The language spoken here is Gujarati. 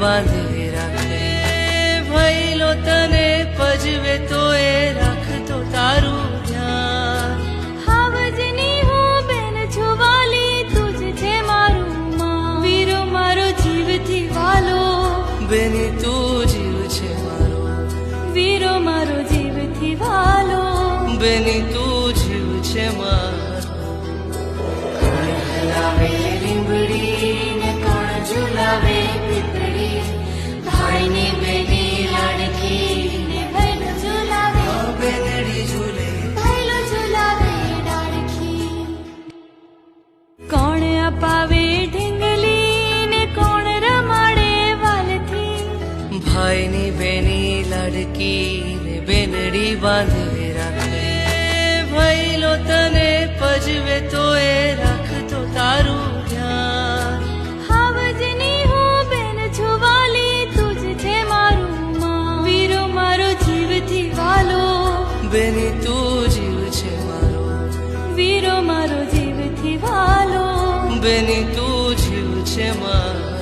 બાંધી રાખે ભઈલો તને પજવે તો એ રાખતો તારું ધ્યાન હાવજની હું બેન છુવાલી તુજ છે મારું માં વીરો મારો જીવથી વાલો બેની તું જીવ છે મારો વીરો મારો જીવથી વાલો બેની તું જીવ છે મારો કોણ હલાવે લીંબડી ને કોણ ઝુલાવે પીપળી ભાઈની બેની લાડકી ને ભાઈલો ઝુલાવે બેનડી ઝૂલે ભાઈલો ઝુલાવે ડાળખી કોણ અપાવે ઢીંગલી ને કોણ રમાડે વાલથી ભાઈની બેની લાડકી ને બેનડી બાંધી રાખે ભઈલો તને પજવે તો એ રાખતો તારું ધ્યાન હાવજની હું બેન છુવાલી તુજ છે મારું માં વીરો મારો જીવથી વાલો બેની તું જીવ છે મારો વીરો મારો જીવથી વાલો બેની તું જીવ છે મારો